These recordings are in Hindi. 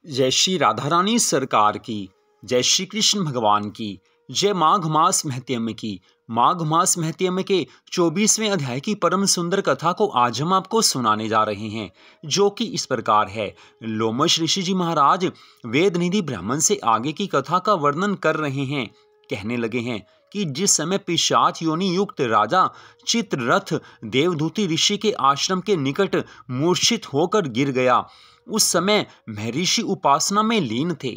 जय श्री राधा रानी सरकार की, जय श्री कृष्ण भगवान की, जय माघ मास महत्म की। माघ मास महत्म के 24वें अध्याय की परम सुंदर कथा को आज हम आपको सुनाने जा रहे हैं, जो कि इस प्रकार है। लोमश ऋषि जी महाराज वेद निधि ब्राह्मण से आगे की कथा का वर्णन कर रहे हैं। कहने लगे हैं कि जिस समय पिशाच योनि युक्त राजा चित्ररथ देवदूती ऋषि के आश्रम के निकट मूर्छित होकर गिर गया, उस समय महर्षि उपासना में लीन थे।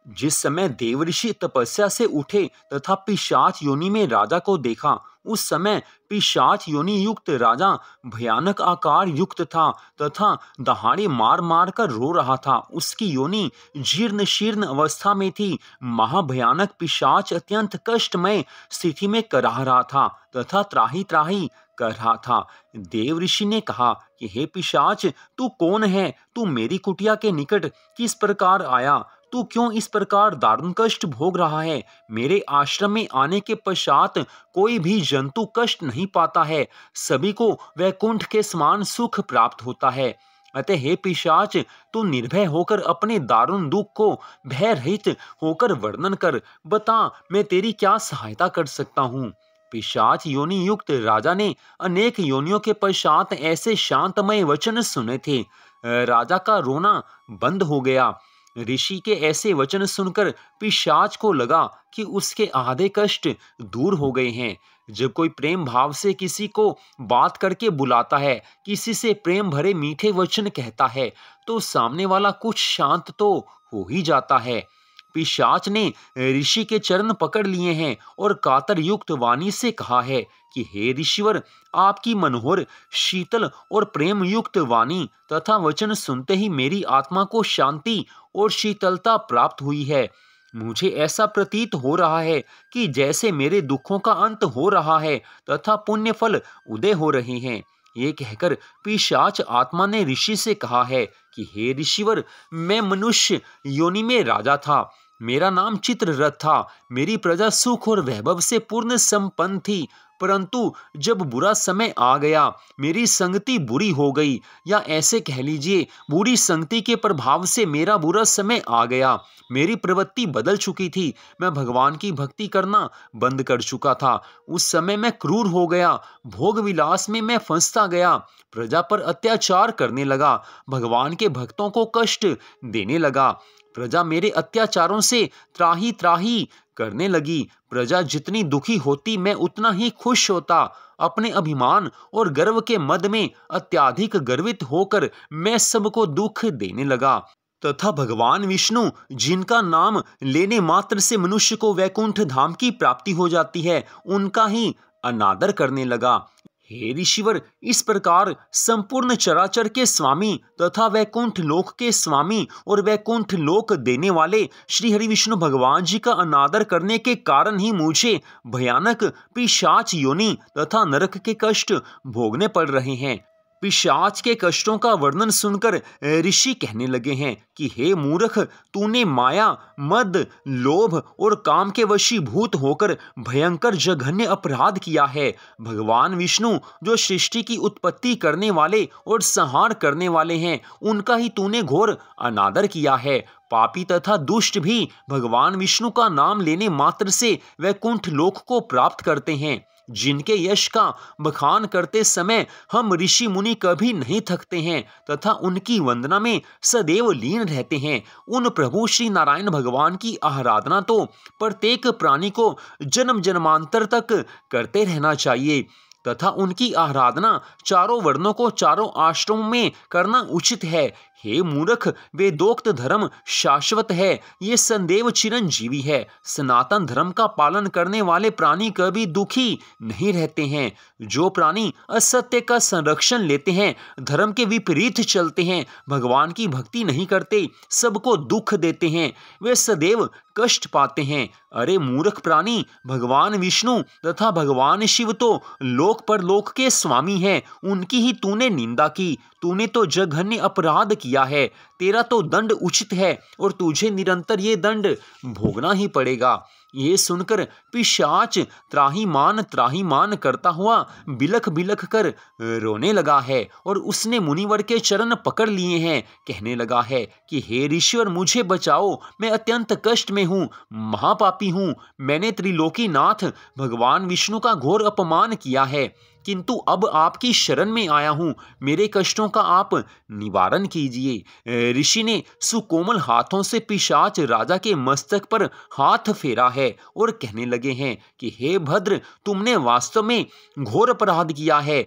जिस समय देवऋषि तपस्या से उठे तथा पिशाच योनि में राजा को देखा, उस समय पिशाच योनि युक्त राजा भयानक आकार युक्त था तथा दहाड़े मार मार कर रो रहा था। उसकी योनि जीर्ण शीर्ण अवस्था में थी। महाभयानक पिशाच अत्यंत कष्टमय स्थिति में कराह रहा था तथा त्राही त्राही कर रहा था। देव ऋषि ने कहा कि हे पिशाच, तू कौन है? तू मेरी कुटिया के निकट किस प्रकार आया? तू क्यों इस प्रकार दारुण कष्ट भोग रहा है? मेरे आश्रम में आने के पश्चात कोई भी जंतु कष्ट नहीं पाता है, सभी को वैकुंठ के समान सुख प्राप्त होता है। अतः हे पिशाच, तू निर्भय होकर अपने दारुण दुख को भय रहित होकर वर्णन कर, बता मैं तेरी क्या सहायता कर सकता हूँ। पिशाच योनि युक्त राजा ने अनेक योनियों के पश्चात ऐसे शांतमय वचन सुने थे। राजा का रोना बंद हो गया। ऋषि के ऐसे वचन सुनकर पिशाच को लगा कि उसके आधे कष्ट दूर हो गए हैं। जब कोई प्रेम भाव से किसी को बात करके बुलाता है, किसी से प्रेम भरे मीठे वचन कहता है, तो सामने वाला कुछ शांत तो हो ही जाता है। पिशाच ने ऋषि के चरण पकड़ लिए हैं और कातर युक्त वाणी से कहा है कि हे ऋषिवर, आपकी मनोहर शीतल और प्रेम युक्त वाणी तथा वचन सुनते ही मेरी आत्मा को शांति और शीतलता प्राप्त हुई है। मुझे ऐसा प्रतीत हो रहा है कि जैसे मेरे दुखों का अंत हो रहा है तथा पुण्य फल उदय हो रहे हैं। ये कहकर पिशाच आत्मा ने ऋषि से कहा है कि हे ऋषिवर, मैं मनुष्य योनि में राजा था। मेरा नाम चित्ररथ था। मेरी प्रजा सुख और वैभव से पूर्ण संपन्न थी, परंतु जब बुरा समय आ गया, मेरी संगति बुरी हो गई, या ऐसे कह लीजिए बुरी संगति के प्रभाव से मेरा बुरा समय आ गया। मेरी प्रवृत्ति बदल चुकी थी। मैं भगवान की भक्ति करना बंद कर चुका था। उस समय मैं क्रूर हो गया। भोग विलास में मैं फंसता गया। प्रजा पर अत्याचार करने लगा। भगवान के भक्तों को कष्ट देने लगा। प्रजा मेरे अत्याचारों से त्राही त्राही करने लगी। प्रजा जितनी दुखी होती, मैं उतना ही खुश होता। अपने अभिमान और गर्व के मद में अत्याधिक गर्वित होकर मैं सबको दुख देने लगा तथा भगवान विष्णु, जिनका नाम लेने मात्र से मनुष्य को वैकुंठ धाम की प्राप्ति हो जाती है, उनका ही अनादर करने लगा। हे ऋषिवर, इस प्रकार संपूर्ण चराचर के स्वामी तथा वैकुंठ लोक के स्वामी और वैकुंठ लोक देने वाले श्री हरि विष्णु भगवान जी का अनादर करने के कारण ही मुझे भयानक पिशाच योनि तथा नरक के कष्ट भोगने पड़ रहे हैं। पिशाच के कष्टों का वर्णन सुनकर ऋषि कहने लगे हैं कि हे मूर्ख, तूने माया, मद, लोभ और काम के वशीभूत होकर भयंकर जघन्य अपराध किया है। भगवान विष्णु, जो सृष्टि की उत्पत्ति करने वाले और संहार करने वाले हैं, उनका ही तूने घोर अनादर किया है। पापी तथा दुष्ट भी भगवान विष्णु का नाम लेने मात्र से वैकुंठ लोक को प्राप्त करते हैं। जिनके यश का बखान करते समय हम ऋषि मुनि कभी नहीं थकते हैं तथा उनकी वंदना में सदैव लीन रहते हैं। उन प्रभु श्री नारायण भगवान की आराधना तो प्रत्येक प्राणी को जन्म जन्मांतर तक करते रहना चाहिए तथा उनकी आराधना चारों वर्णों को चारों आश्रमों में करना उचित है। हे मूर्ख, वेदोक्त धर्म शाश्वत है, ये संदैव चिरंजीवी है। सनातन धर्म का पालन करने वाले प्राणी कभी दुखी नहीं रहते हैं। जो प्राणी असत्य का संरक्षण लेते हैं, धर्म के विपरीत चलते हैं, भगवान की भक्ति नहीं करते, सबको दुख देते हैं, वे सदैव कष्ट पाते हैं। अरे मूर्ख प्राणी, भगवान विष्णु तथा भगवान शिव तो लोक परलोक के स्वामी हैं, उनकी ही तूने निंदा की। तूने तो जघन्य अपराध किया किया है, तेरा तो दंड उचित है और तुझे निरंतर ये दंड भोगना ही पड़ेगा। ये सुनकर पिशाच त्राहिमाम करता हुआ बिलख बिलख कर रोने लगा है और उसने मुनिवर के चरण पकड़ लिए हैं। कहने लगा है कि हे ऋषिवर, मुझे बचाओ, मैं अत्यंत कष्ट में हूँ, महापापी हूँ। मैंने त्रिलोकीनाथ भगवान विष्णु का घोर अपमान किया है, किंतु अब आपकी शरण में आया हूँ, मेरे कष्टों का आप निवारण कीजिए। ऋषि ने सुकोमल हाथों से पिशाच राजा के मस्तक पर हाथ फेरा है और कहने लगे हैं कि हे भद्र, तुमने वास्तव में घोर अपराध किया है।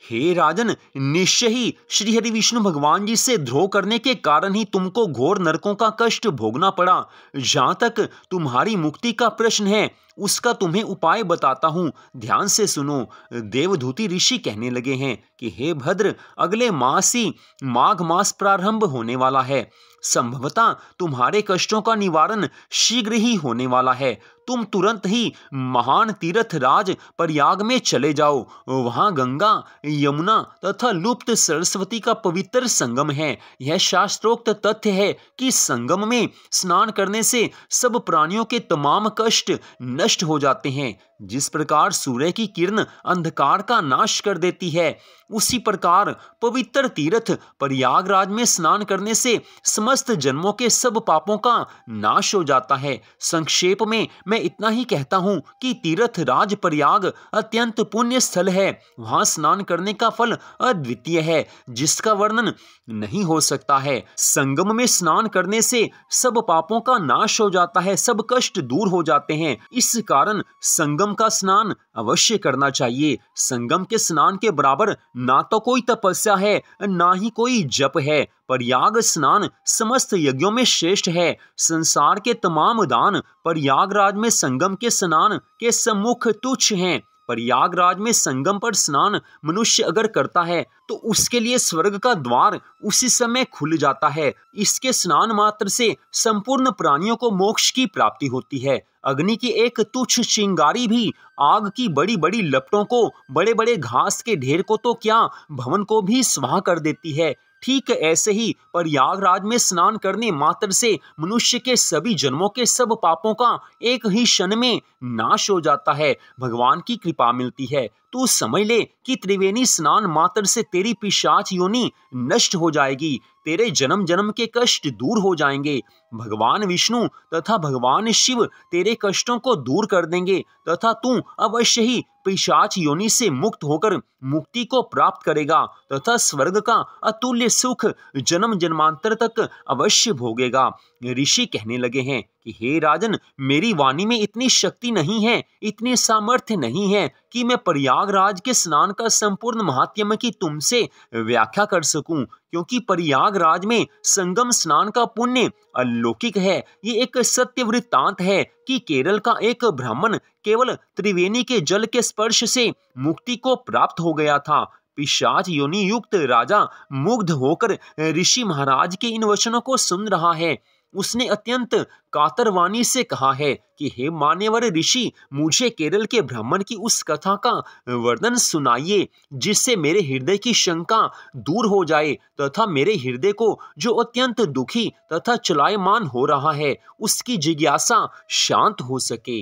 हे राजन, निश्चय ही श्री हरि विष्णु भगवान जी से द्रोह करने के कारण ही तुमको घोर नरकों का कष्ट भोगना पड़ा। जहां तक तुम्हारी मुक्ति का प्रश्न है, उसका तुम्हें उपाय बताता हूँ, ध्यान से सुनो। देवधूति ऋषि कहने लगे हैं कि हे भद्र, अगले मास ही माघ मास प्रारंभ होने वाला है। संभवतः तुम्हारे कष्टों का निवारण शीघ्र ही होने वाला है। तुम तुरंत ही महान तीर्थ राज प्रयाग में चले जाओ। वहां गंगा, यमुना तथा लुप्त सरस्वती का पवित्र संगम है। यह शास्त्रोक्त तथ्य है कि संगम में स्नान करने से सब प्राणियों के तमाम कष्ट नष्ट हो जाते हैं। जिस प्रकार सूर्य की किरण अंधकार का नाश कर देती है, उसी प्रकार पवित्र तीर्थ प्रयागराज में स्नान करने से समस्त जन्मों के सब पापों का नाश हो जाता है। संक्षेप में मैं इतना ही कहता हूँ कि तीर्थ राज प्रयाग अत्यंत पुण्य स्थल है। वहां स्नान करने का फल अद्वितीय है, जिसका वर्णन नहीं हो सकता है। संगम में स्नान करने से सब पापों का नाश हो जाता है, सब कष्ट दूर हो जाते हैं। इस कारण संगम का स्नान अवश्य करना चाहिए। संगम के स्नान के बराबर ना तो कोई तपस्या है, ना ही कोई जप है। प्रयाग स्नान समस्त यज्ञों में श्रेष्ठ है। संसार के तमाम दान प्रयागराज में संगम के स्नान के सम्मुख तुच्छ हैं। प्रयागराज में संगम पर स्नान मनुष्य अगर करता है तो उसके लिए स्वर्ग का द्वार उसी समय खुल जाता है। इसके स्नान मात्र से संपूर्ण प्राणियों को मोक्ष की प्राप्ति होती है। अग्नि की एक तुच्छ चिंगारी भी आग की बड़ी बड़ी लपटों को, बड़े बड़े घास के ढेर को तो क्या, भवन को भी स्वाह कर देती है। ठीक ऐसे ही प्रयागराज में स्नान करने मात्र से मनुष्य के सभी जन्मों के सब पापों का एक ही क्षण में नाश हो जाता है, भगवान की कृपा मिलती है। तू समझ ले कि त्रिवेणी स्नान मात्र से तेरी पिशाच योनि नष्ट हो जाएगी, तेरे जन्म जन्म के कष्ट दूर हो जाएंगे। भगवान विष्णु तथा भगवान शिव तेरे कष्टों को दूर कर देंगे तथा तू अवश्य ही पिशाच योनि से मुक्त होकर मुक्ति को प्राप्त करेगा तथा स्वर्ग का अतुल्य सुख जन्म जन्मांतर तक अवश्य भोगेगा। ऋषि कहने लगे हैं कि हे राजन, मेरी वाणी में इतनी शक्ति नहीं है, इतनी सामर्थ्य नहीं है कि मैं प्रयागराज के स्नान का संपूर्ण महात्म्य की तुमसे व्याख्या कर सकूं, क्योंकि प्रयागराज में संगम स्नान का पुण्य अलौकिक है। ये एक सत्य वृत्तांत है कि केरल का एक ब्राह्मण केवल त्रिवेणी के जल के स्पर्श से मुक्ति को प्राप्त हो गया था। पिशाच योनि युक्त राजा मुग्ध होकर ऋषि महाराज के इन वचनों को सुन रहा है। उसने अत्यंत कातरवाणी से कहा है कि हे मान्यवर ऋषि, मुझे केरल के ब्राह्मण की उस कथा का वर्णन सुनाइए, जिससे मेरे हृदय की शंका दूर हो जाए तथा मेरे हृदय को जो अत्यंत दुखी तथा चलायमान हो रहा है, उसकी जिज्ञासा शांत हो सके।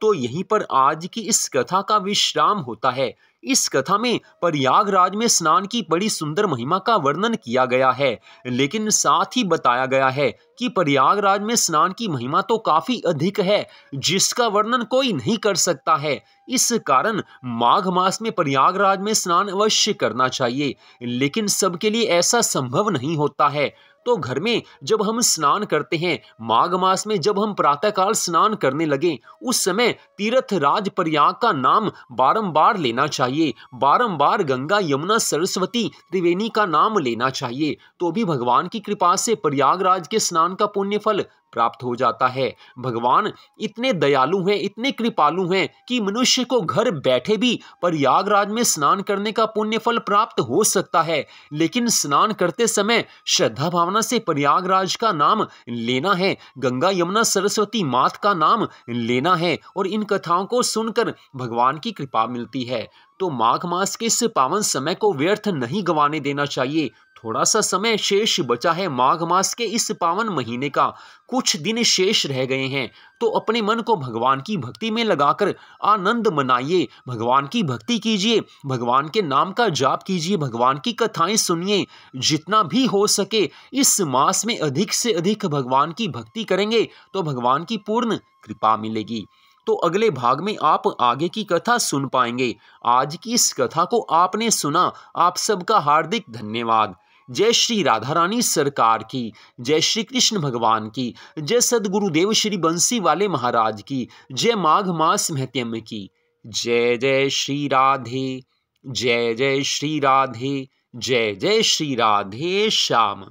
तो यहीं पर आज की इस कथा का विश्राम होता है। इस कथा में प्रयागराज में स्नान की बड़ी सुंदर महिमा का वर्णन किया गया है, लेकिन साथ ही बताया गया है कि प्रयागराज में स्नान की महिमा तो काफी अधिक है, जिसका वर्णन कोई नहीं कर सकता है। इस कारण माघ मास में प्रयागराज में स्नान अवश्य करना चाहिए, लेकिन सबके लिए ऐसा संभव नहीं होता है। तो घर में जब हम स्नान करते हैं, माघ मास में जब हम प्रातःकाल स्नान करने लगे, उस समय तीर्थ राज प्रयाग का नाम बारंबार लेना चाहिए। बारंबार गंगा, यमुना, सरस्वती, त्रिवेणी का नाम लेना चाहिए, तो भी भगवान की कृपा से प्रयागराज के स्नान का पुण्य फल प्राप्त हो जाता है। भगवान इतने दयालु हैं, इतने कृपालु हैं कि मनुष्य को घर बैठे भी प्रयागराज में स्नान करने का पुण्य फल प्राप्त हो सकता है, लेकिन स्नान करते समय श्रद्धा भावना से प्रयागराज का नाम लेना है, गंगा, यमुना, सरस्वती मात का नाम लेना है, और इन कथाओं को सुनकर भगवान की कृपा मिलती है। तो माघ मास के इस पावन समय को व्यर्थ नहीं गंवाने देना चाहिए। थोड़ा सा समय शेष बचा है। माघ मास के इस पावन महीने का कुछ दिन शेष रह गए हैं, तो अपने मन को भगवान की भक्ति में लगाकर आनंद मनाइए, भगवान की भक्ति कीजिए, भगवान के नाम का जाप कीजिए, भगवान की कथाएं सुनिए। जितना भी हो सके इस मास में अधिक से अधिक भगवान की भक्ति करेंगे तो भगवान की पूर्ण कृपा मिलेगी। तो अगले भाग में आप आगे की कथा सुन पाएंगे। आज की इस कथा को आपने सुना, आप सबका हार्दिक धन्यवाद। जय श्री राधा रानी सरकार की, जय श्री कृष्ण भगवान की, जय सद्गुरुदेव श्री बंसी वाले महाराज की, जय माघ मास महत्म की। जय जय श्री राधे, जय जय श्री राधे, जय जय श्री राधे श्याम।